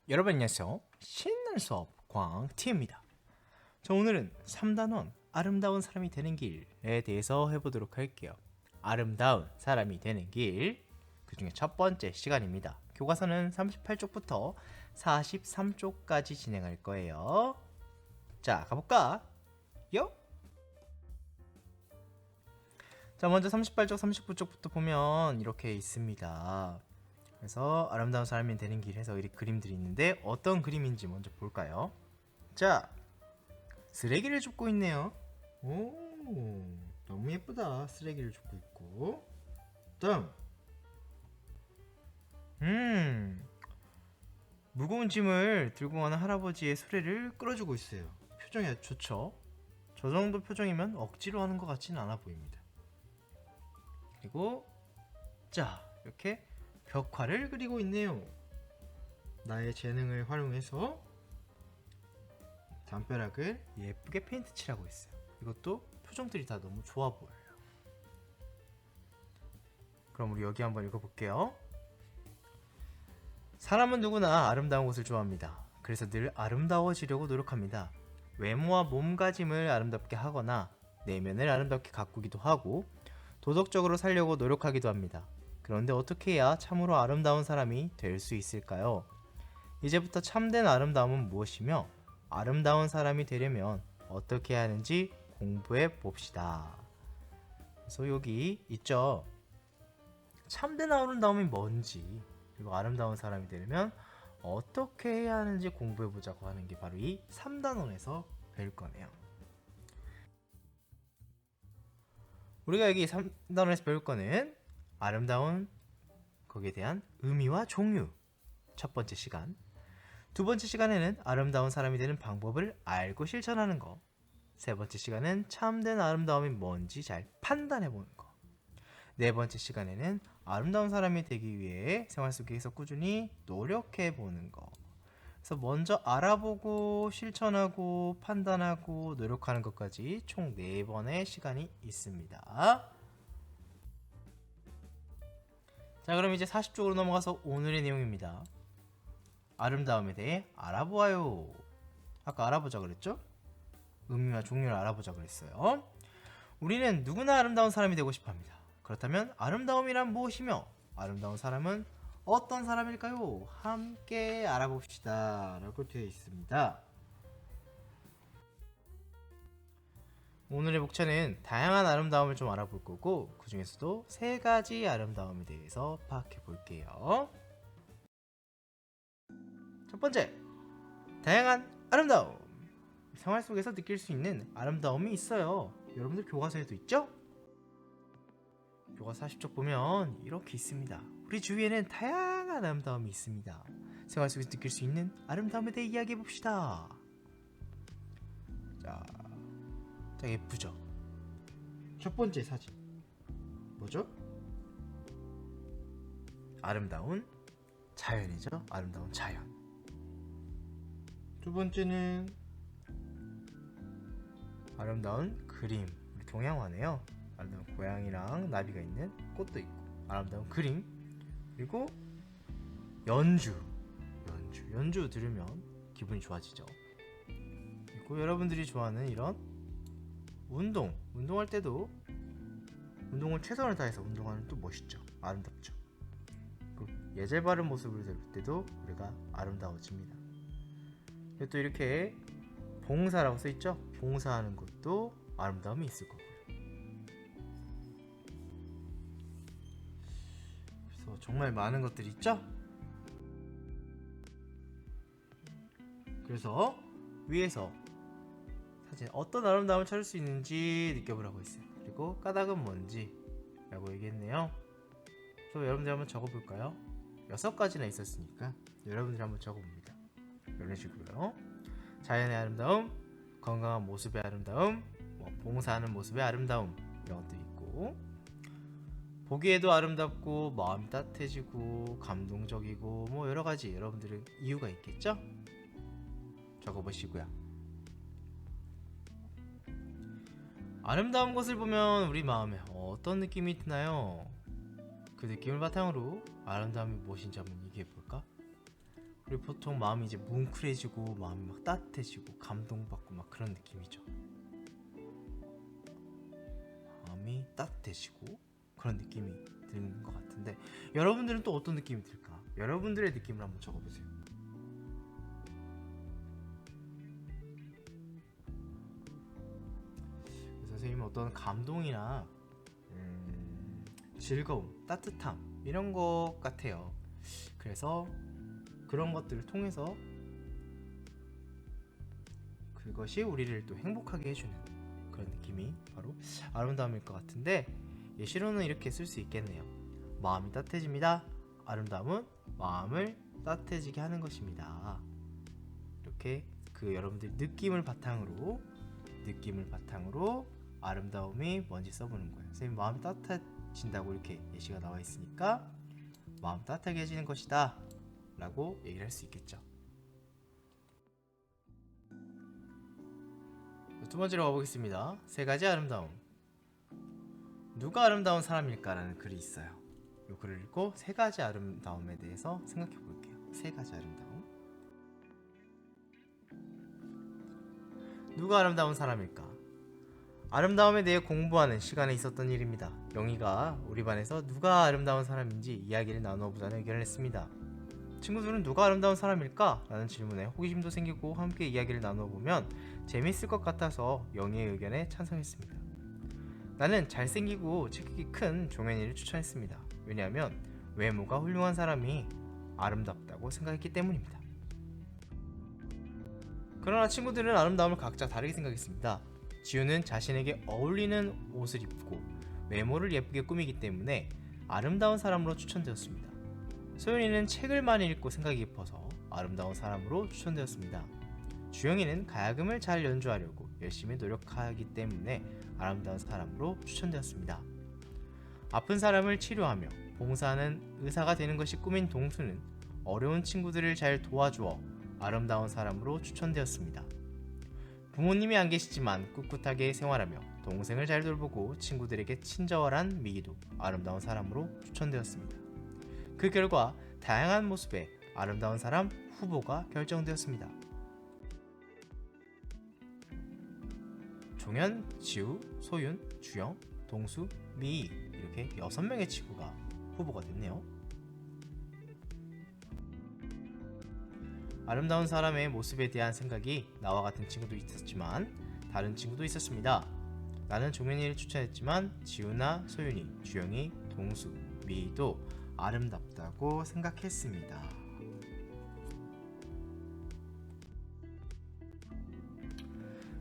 여러분 안녕하세요. 신난 수업 광티입니다. 자, 오늘은 3단원 아름다운 사람이 되는 길에 대해서 해보도록 할게요. 아름다운 사람이 되는 길, 그 중에 첫 번째 시간입니다. 교과서는 38쪽부터 43쪽까지 진행할 거예요. 자, 가볼까? 요! 자, 먼저 38쪽, 39쪽부터 보면 이렇게 있습니다. 그래서 아름다운 사람이 되는 길에서 이 그림들이 있는데 어떤 그림인지 먼저 볼까요? 자, 쓰레기를 줍고 있네요. 오, 너무 예쁘다. 쓰레기를 줍고 있고. 다음, 무거운 짐을 들고 가는 할아버지의 수레를 끌어주고 있어요. 표정이 아주 좋죠? 저 정도 표정이면 억지로 하는 것 같지는 않아 보입니다. 그리고 자, 이렇게 벽화를 그리고 있네요. 나의 재능을 활용해서 담벼락을 예쁘게 페인트 칠하고 있어요. 이것도 표정들이 다 너무 좋아 보여요. 그럼 우리 여기 한번 읽어볼게요. 사람은 누구나 아름다운 것을 좋아합니다. 그래서 늘 아름다워지려고 노력합니다. 외모와 몸가짐을 아름답게 하거나 내면을 아름답게 가꾸기도 하고 도덕적으로 살려고 노력하기도 합니다. 그런데 어떻게 해야 참으로 아름다운 사람이 될 수 있을까요? 이제부터 참된 아름다움은 무엇이며 아름다운 사람이 되려면 어떻게 해야 하는지 공부해 봅시다. 그래서 여기 있죠. 참된 아름다움이 뭔지, 그리고 아름다운 사람이 되려면 어떻게 해야 하는지 공부해 보자고 하는 게 바로 이 3단원에서 배울 거네요. 우리가 여기 3단원에서 배울 거는 아름다운 거기에 대한 의미와 종류, 첫 번째 시간. 두 번째 시간에는 아름다운 사람이 되는 방법을 알고 실천하는 거. 세 번째 시간은 참된 아름다움이 뭔지 잘 판단해 보는 거. 네 번째 시간에는 아름다운 사람이 되기 위해 생활 속에서 꾸준히 노력해 보는 거. 그래서 먼저 알아보고 실천하고 판단하고 노력하는 것까지 총 4번의 시간이 있습니다. 자, 그럼 이제 40쪽으로 넘어가서 오늘의 내용입니다. 아름다움에 대해 알아보아요. 아까 알아보자 그랬죠? 의미와 종류를 알아보자 그랬어요. 우리는 누구나 아름다운 사람이 되고 싶어 합니다. 그렇다면 아름다움이란 무엇이며 아름다운 사람은 어떤 사람일까요? 함께 알아봅시다. 라고 되어 있습니다. 오늘의 목차는 다양한 아름다움을 좀 알아볼 거고 그 중에서도 3가지 아름다움에 대해서 파악해 볼게요. 첫 번째, 다양한 아름다움. 생활 속에서 느낄 수 있는 아름다움이 있어요. 여러분들 교과서에도 있죠? 교과서 40쪽 보면 이렇게 있습니다. 우리 주위에는 다양한 아름다움이 있습니다. 생활 속에서 느낄 수 있는 아름다움에 대해 이야기해 봅시다. 자, 예쁘죠? 첫 번째 사진 뭐죠? 아름다운 자연이죠. 아름다운 자연. 두 번째는 아름다운 그림. 우리 동양화네요. 아름다운 고양이랑 나비가 있는 꽃도 있고 아름다운 그림. 그리고 연주 들으면 기분이 좋아지죠. 그리고 여러분들이 좋아하는 이런 운동할 때도 운동을 최선을 다해서 운동하는 또 멋있죠. 아름답죠. 예절 바른 모습을 들 때도 우리가 아름다워집니다. 그리고 또 이렇게 봉사라고 써있죠. 봉사하는 것도 아름다움이 있을 거고요. 그래서 정말 많은 것들이 있죠. 그래서 위에서 사진 어떤 아름다움을 찾을 수 있는지 느껴보라고 했어요. 그리고 까닭은 뭔지 라고 얘기했네요. 그래서 여러분들 한번 적어볼까요? 6가지나 있었으니까 여러분들이 한번 적어봅니다. 이런 식으로요. 자연의 아름다움, 건강한 모습의 아름다움, 봉사하는 모습의 아름다움 이런 것도 있고 보기에도 아름답고 마음이 따뜻해지고 감동적이고 여러가지 여러분들은 이유가 있겠죠? 적어보시고요. 아름다운 것을 보면 우리 마음에 어떤 느낌이 드나요? 그 느낌을 바탕으로 아름다움이 무엇인지 한번 얘기해볼까? 그리고 보통 마음이 이제 뭉클해지고 마음이 막 따뜻해지고 감동받고 막 그런 느낌이죠. 마음이 따뜻해지고 그런 느낌이 드는 것 같은데, 여러분들은 또 어떤 느낌이 들까? 여러분들의 느낌을 한번 적어보세요. 선생님은 어떤 감동이나 즐거움, 따뜻함 이런 것 같아요. 그래서 그런 것들을 통해서 그것이 우리를 또 행복하게 해주는 그런 느낌이 바로 아름다움일 것 같은데, 예시로는 이렇게 쓸 수 있겠네요. 마음이 따뜻해집니다. 아름다움은 마음을 따뜻해지게 하는 것입니다. 이렇게 그 여러분들 느낌을 바탕으로 아름다움이 뭔지 써보는 거예요. 선생님 마음이 따뜻해진다고 이렇게 예시가 나와 있으니까 마음 따뜻하게 해지는 것이다 라고 얘기를 할 수 있겠죠. 두 번째로 가보겠습니다. 세 가지 아름다움. 누가 아름다운 사람일까? 라는 글이 있어요. 이 글을 읽고 세 가지 아름다움에 대해서 생각해 볼게요. 세 가지 아름다움. 누가 아름다운 사람일까? 아름다움에 대해 공부하는 시간에 있었던 일입니다. 영희가 우리 반에서 누가 아름다운 사람인지 이야기를 나누어 보자는 의견을 했습니다. 친구들은 누가 아름다운 사람일까? 라는 질문에 호기심도 생기고 함께 이야기를 나누어 보면 재밌을 것 같아서 영희의 의견에 찬성했습니다. 나는 잘생기고 체격이 큰 종현이를 추천했습니다. 왜냐하면 외모가 훌륭한 사람이 아름답다고 생각했기 때문입니다. 그러나 친구들은 아름다움을 각자 다르게 생각했습니다. 지우는 자신에게 어울리는 옷을 입고 외모를 예쁘게 꾸미기 때문에 아름다운 사람으로 추천되었습니다. 소연이는 책을 많이 읽고 생각이 깊어서 아름다운 사람으로 추천되었습니다. 주영이는 가야금을 잘 연주하려고 열심히 노력하기 때문에 아름다운 사람으로 추천되었습니다. 아픈 사람을 치료하며 봉사하는 의사가 되는 것이 꿈인 동수는 어려운 친구들을 잘 도와주어 아름다운 사람으로 추천되었습니다. 부모님이 안 계시지만 꿋꿋하게 생활하며 동생을 잘 돌보고 친구들에게 친절한 미기도 아름다운 사람으로 추천되었습니다. 그 결과 다양한 모습의 아름다운 사람 후보가 결정되었습니다. 종현, 지우, 소윤, 주영, 동수, 미희 이렇게 6명의 친구가 후보가 됐네요. 아름다운 사람의 모습에 대한 생각이 나와 같은 친구도 있었지만 다른 친구도 있었습니다. 나는 종현이를 추천했지만 지우나 소윤이, 주영이, 동수, 미희도 아름답다고 생각했습니다.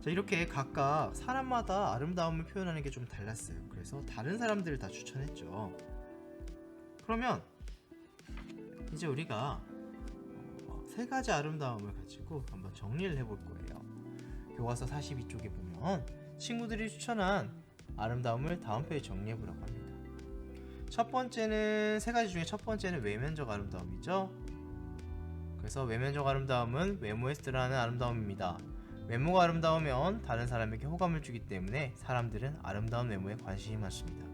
자, 이렇게 각각 사람마다 아름다움을 표현하는 게 좀 달랐어요. 그래서 다른 사람들을 다 추천했죠. 그러면 이제 우리가 세 가지 아름다움을 가지고 한번 정리를 해볼 거예요. 교과서 42쪽에 보면 친구들이 추천한 아름다움을 다음표에 정리해 보라고 합니다. 첫 번째는, 세 가지 중에 첫 번째는 외면적 아름다움이죠. 그래서 외면적 아름다움은 외모에서 드러나는 아름다움입니다. 외모가 아름다우면 다른 사람에게 호감을 주기 때문에 사람들은 아름다운 외모에 관심이 많습니다.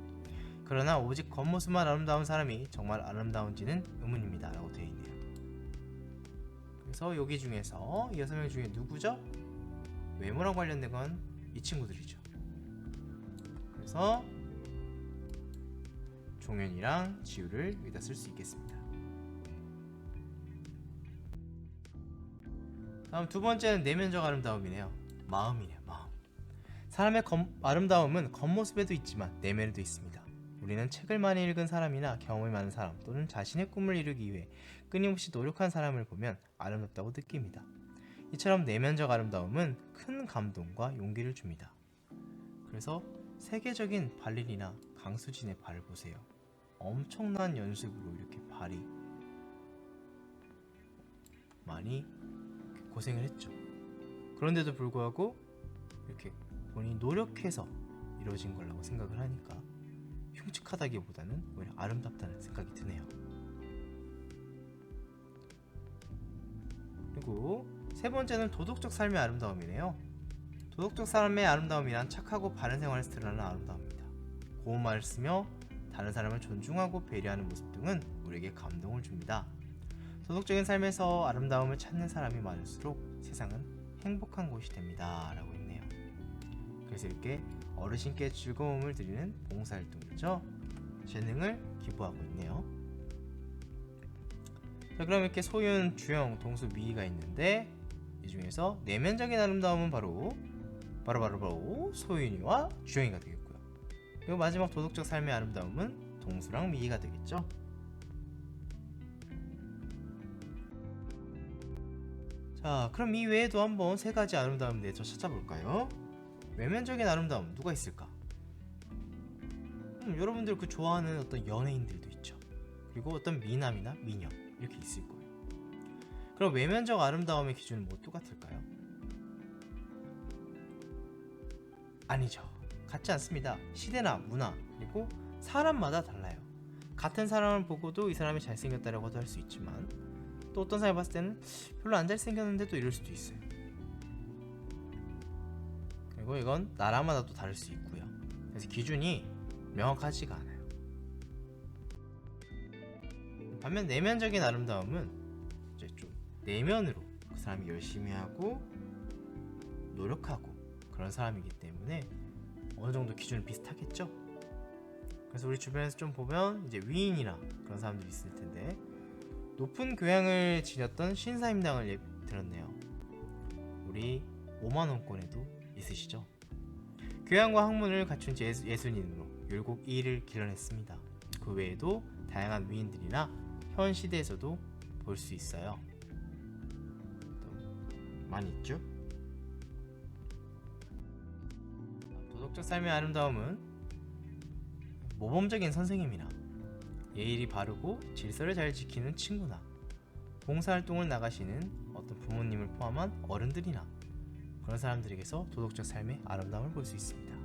그러나 오직 겉모습만 아름다운 사람이 정말 아름다운지는 의문입니다 라고 되어 있네요. 그래서 여기 중에서 이 6명 중에 누구죠? 외모랑 관련된 건 이 친구들이죠. 그래서 종현이랑 지우를 여기다 쓸 수 있겠습니다. 다음 두 번째는 내면적 아름다움이네요. 마음이네요. 마음. 사람의 아름다움은 겉모습에도 있지만 내면에도 있습니다. 우리는 책을 많이 읽은 사람이나 경험이 많은 사람 또는 자신의 꿈을 이루기 위해 끊임없이 노력한 사람을 보면 아름답다고 느낍니다. 이처럼 내면적 아름다움은 큰 감동과 용기를 줍니다. 그래서 세계적인 발레리나 강수진의 발을 보세요. 엄청난 연습으로 이렇게 발이 많이 고생을 했죠. 그런데도 불구하고 이렇게 본인이 노력해서 이루어진 거라고 생각을 하니까 흉측하다기보다는 오히려 아름답다는 생각이 드네요. 그리고 세 번째는 도덕적 삶의 아름다움이네요. 도덕적 삶의 아름다움이란 착하고 바른 생활에서 드러나는 아름다움입니다. 고운 말을 쓰며 다른 사람을 존중하고 배려하는 모습 등은 우리에게 감동을 줍니다. 도덕적인 삶에서 아름다움을 찾는 사람이 많을수록 세상은 행복한 곳이 됩니다 라고 했네요. 그래서 이렇게 어르신께 즐거움을 드리는 봉사활동이죠. 재능을 기부하고 있네요. 자, 그럼 이렇게 소윤, 주영, 동수, 미희가 있는데 이 중에서 내면적인 아름다움은 바로 소윤이와 주영이가 되겠고요. 그리고 마지막 도덕적 삶의 아름다움은 동수랑 미희가 되겠죠. 자, 그럼 이 외에도 한번 세 가지 아름다움 내에서 찾아볼까요? 외면적인 아름다움 누가 있을까? 여러분들 그 좋아하는 어떤 연예인들도 있죠. 그리고 어떤 미남이나 미녀 이렇게 있을 거예요. 그럼 외면적 아름다움의 기준은 뭐 똑같을까요? 아니죠. 같지 않습니다. 시대나 문화 그리고 사람마다 달라요. 같은 사람을 보고도 이 사람이 잘생겼다라고도 할 수 있지만 또 어떤 사람이 봤을 때는 별로 안 잘생겼는데도 이럴 수도 있어요. 그리고 이건 나라마다 또 다를 수 있고요. 그래서 기준이 명확하지가 않아요. 반면 내면적인 아름다움은 이제 좀 내면으로 그 사람이 열심히 하고 노력하고 그런 사람이기 때문에 어느 정도 기준은 비슷하겠죠. 그래서 우리 주변에서 좀 보면 이제 위인이나 그런 사람들이 있을 텐데 높은 교양을 지녔던 신사임당을 들었네요. 우리 5만원권에도 있으시죠? 교양과 학문을 갖춘 예술인으로 율곡 2위를 길러냈습니다. 그 외에도 다양한 위인들이나 현 시대에서도 볼 수 있어요. 또 많이 있죠? 도덕적 삶의 아름다움은 모범적인 선생님이나 예의이 바르고 질서를 잘 지키는 친구나 봉사활동을 나가시는 어떤 부모님을 포함한 어른들이나 그런 사람들에게서 도덕적 삶의 아름다움을 볼 수 있습니다.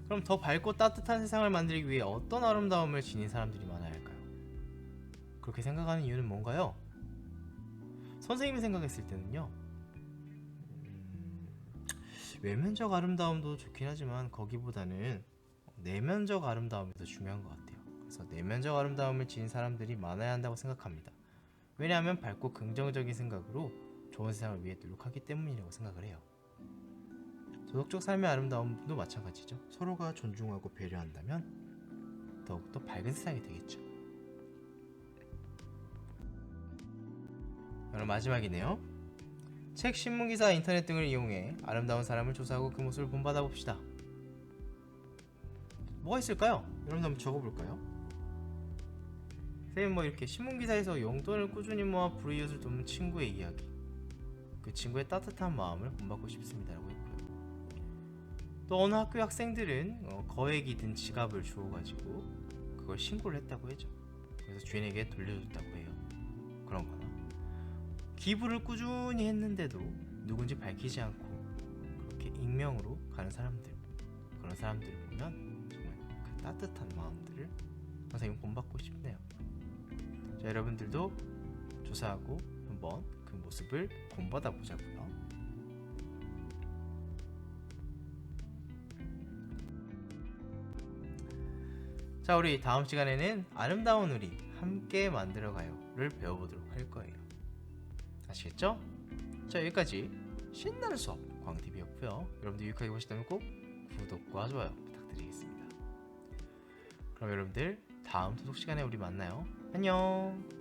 그럼 더 밝고 따뜻한 세상을 만들기 위해 어떤 아름다움을 지닌 사람들이 많아야 할까요? 그렇게 생각하는 이유는 뭔가요? 선생님이 생각했을 때는요, 외면적 아름다움도 좋긴 하지만 거기보다는 내면적 아름다움이 더 중요한 것 같아요. 그래서 내면적 아름다움을 지닌 사람들이 많아야 한다고 생각합니다. 왜냐하면 밝고 긍정적인 생각으로 좋은 세상을 위해 노력하기 때문이라고 생각을 해요. 도덕적 삶의 아름다움도 마찬가지죠. 서로가 존중하고 배려한다면 더욱더 밝은 세상이 되겠죠. 오늘 마지막이네요. 책, 신문기사, 인터넷 등을 이용해 아름다운 사람을 조사하고 그 모습을 본받아 봅시다. 뭐가 있을까요? 여러분 한번 적어볼까요? 선생님 뭐 이렇게 신문기사에서 용돈을 꾸준히 모아 불이웃을 돕는 친구의 이야기, 그 친구의 따뜻한 마음을 본받고 싶습니다라고 했고요. 또 어느 학교 학생들은 거액이 든 지갑을 주워가지고 그걸 신고를 했다고 했죠. 그래서 주인에게 돌려줬다고 해요. 그런 거나 기부를 꾸준히 했는데도 누군지 밝히지 않고 그렇게 익명으로 가는 사람들, 그런 사람들을 보면 정말 그 따뜻한 마음들을 선생님 본받고 싶네요. 자, 여러분들도 조사하고 한번 그 모습을 본받아 보자고요. 자, 우리 다음 시간에는 아름다운 우리 함께 만들어가요를 배워보도록 할 거예요. 아시겠죠? 자, 여기까지 신나는 수업 광TV였고요. 여러분들 유익하게 보셨다면 꼭 구독과 좋아요 부탁드리겠습니다. 그럼 여러분들 다음 도덕 시간에 우리 만나요. 안녕.